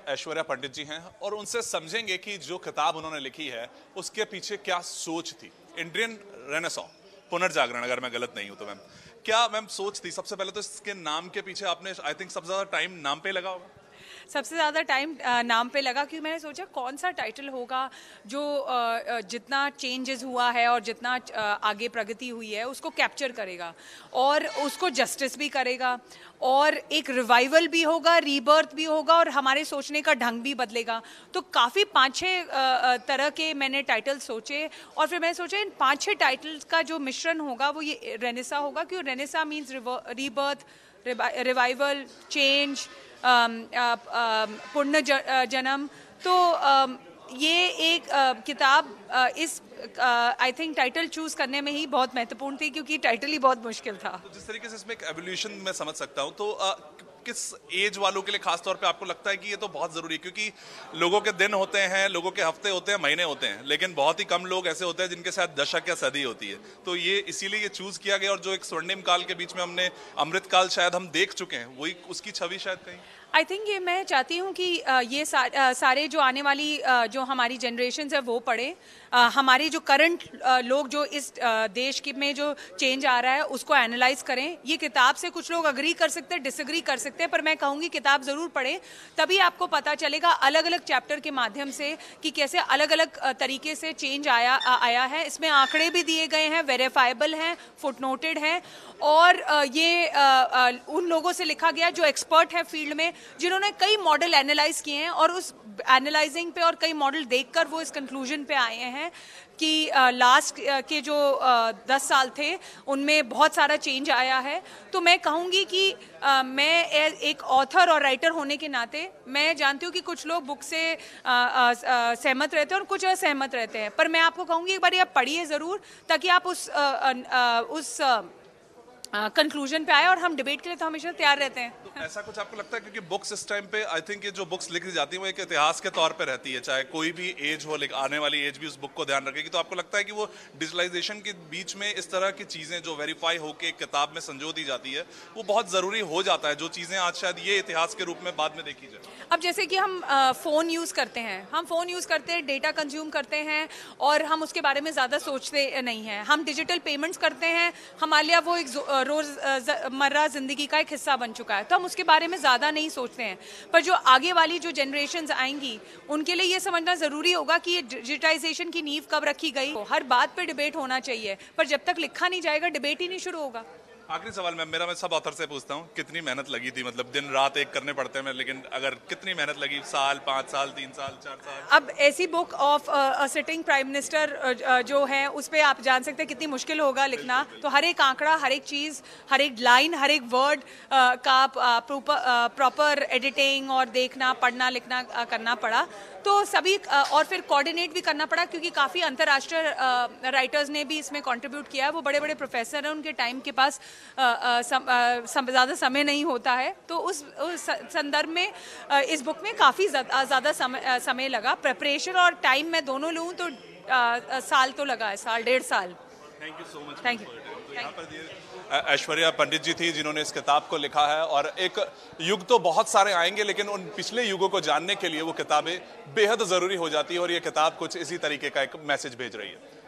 ऐश्वर्या पंडित जी हैं और उनसे समझेंगे कि जो किताब उन्होंने लिखी है उसके पीछे क्या सोच थी। इंडियन रेनेसां, पुनर्जागरण, अगर मैं गलत नहीं हूं तो मैम, क्या मैम सोच थी? सबसे पहले तो इसके नाम के पीछे आपने आई थिंक सबसे ज्यादा टाइम नाम पे लगा होगा। सबसे ज़्यादा टाइम नाम पे लगा, क्योंकि मैंने सोचा कौन सा टाइटल होगा जो जितना चेंजेस हुआ है और जितना आगे प्रगति हुई है उसको कैप्चर करेगा और उसको जस्टिस भी करेगा और एक रिवाइवल भी होगा, रीबर्थ भी होगा और हमारे सोचने का ढंग भी बदलेगा। तो काफ़ी 5-6 तरह के मैंने टाइटल सोचे और फिर मैंने सोचा इन 5-6 टाइटल्स का जो मिश्रण होगा वो ये रेनेसा होगा, क्योंकि Renaissance means rebirth, revival, change, पुण्य जन्म। तो ये एक किताब इस आई थिंक टाइटल चूज करने में ही बहुत महत्वपूर्ण थी, क्योंकि टाइटल ही बहुत मुश्किल था। तो जिस तरीके से इसमें एक एवोल्यूशन मैं समझ सकता हूँ, तो किस एज वालों के लिए खास तौर पे आपको लगता है कि ये तो बहुत जरूरी है? क्योंकि लोगों के दिन होते हैं, लोगों के हफ्ते होते हैं, महीने होते हैं, लेकिन बहुत ही कम लोग ऐसे होते हैं जिनके साथ दशक या सदी होती है। तो ये इसीलिए ये चूज किया गया और जो एक स्वर्णिम काल के बीच में हमने अमृत काल शायद हम देख चुके हैं, वही उसकी छवि शायद कहीं। आई थिंक ये मैं चाहती हूँ कि ये सारे जो आने वाली जो हमारी जनरेशन है वो पढ़े। हमारे जो करंट लोग जो इस देश में जो चेंज आ रहा है उसको एनालाइज करें। ये किताब से कुछ लोग अग्री कर सकते हैं, डिसएग्री कर सकते हैं, पर मैं कहूँगी किताब ज़रूर पढ़ें, तभी आपको पता चलेगा अलग अलग चैप्टर के माध्यम से कि कैसे अलग अलग तरीके से चेंज आया है। इसमें आंकड़े भी दिए गए हैं, वेरीफाइबल हैं, फुटनोटेड हैं और ये उन लोगों से लिखा गया जो एक्सपर्ट है फील्ड में, जिन्होंने कई मॉडल एनालाइज किए हैं और उस एनालाइजिंग पे और कई मॉडल देखकर वो इस कंक्लूजन पे आए हैं कि लास्ट के जो 10 साल थे उनमें बहुत सारा चेंज आया है। तो मैं कहूँगी कि मैं एक ऑथर और राइटर होने के नाते मैं जानती हूँ कि कुछ लोग बुक से सहमत रहते हैं और कुछ असहमत रहते हैं, पर मैं आपको कहूँगी एक बार आप पढ़िए ज़रूर, ताकि आप उस कंक्लूजन पे आए, और हम डिबेट के लिए तो हमेशा तैयार रहते हैं। तो ऐसा कुछ आपको लगता है? क्योंकि बुक्स इस टाइम पे आई थिंक ये जो बुक्स लिखी जाती है वो एक इतिहास के तौर पे रहती है, चाहे कोई भी एज हो, आने वाली एज भी उस बुक को ध्यान रखेगी। तो आपको लगता है कि वो डिजिटलाइजेशन के बीच में इस तरह की चीजें जो वेरीफाई होकर एक किताब में संजो दी जाती है वो बहुत जरूरी हो जाता है, जो चीजें आज शायद ये इतिहास के रूप में बाद में देखी जाए? अब जैसे कि हम फ़ोन यूज़ करते हैं, डेटा कंज्यूम करते हैं और हम उसके बारे में ज़्यादा सोचते नहीं हैं। हम डिजिटल पेमेंट्स करते हैं, हमारे लिए वो एक रोज़मर्रा ज़िंदगी का एक हिस्सा बन चुका है, तो हम उसके बारे में ज़्यादा नहीं सोचते हैं। पर जो आगे वाली जो जनरेशन्स आएंगी उनके लिए ये समझना ज़रूरी होगा कि ये डिजिटाइजेशन की नींव कब रखी गई। हर बात पे डिबेट होना चाहिए, पर जब तक लिखा नहीं जाएगा डिबेट ही नहीं शुरू होगा। आखिरी सवाल मैं सब ऑथर से पूछता हूँ, कितनी मेहनत लगी थी? मतलब दिन रात एक करने पड़ते हैं, लेकिन अगर कितनी मेहनत लगी? साल, 5 साल, 3 साल, 4 साल? अब ऐसी book of sitting prime minister जो है उस पर आप जान सकते हैं कितनी मुश्किल होगा लिखना। तो हर एक आंकड़ा, हर एक चीज़, हर एक लाइन, हर एक वर्ड का प्रॉपर एडिटिंग और देखना, पढ़ना, लिखना करना पड़ा। तो सभी और फिर कोऑर्डिनेट भी करना पड़ा, क्योंकि काफ़ी अंतर्राष्ट्रीय राइटर्स ने भी इसमें कंट्रीब्यूट किया है। वो बड़े बड़े प्रोफेसर हैं, उनके टाइम के पास ज़्यादा समय नहीं होता है, तो उस संदर्भ में इस बुक में काफ़ी ज़्यादा समय लगा। प्रिपरेशन और टाइम मैं दोनों लूँ तो साल तो लगा है, साल 1.5 साल। Thank you so much. Thank you. तो यहाँ पर ऐश्वर्या पंडित जी थी जिन्होंने इस किताब को लिखा है, और एक युग तो बहुत सारे आएंगे लेकिन उन पिछले युगों को जानने के लिए वो किताबें बेहद ज़रूरी हो जाती है, और ये किताब कुछ इसी तरीके का एक मैसेज भेज रही है।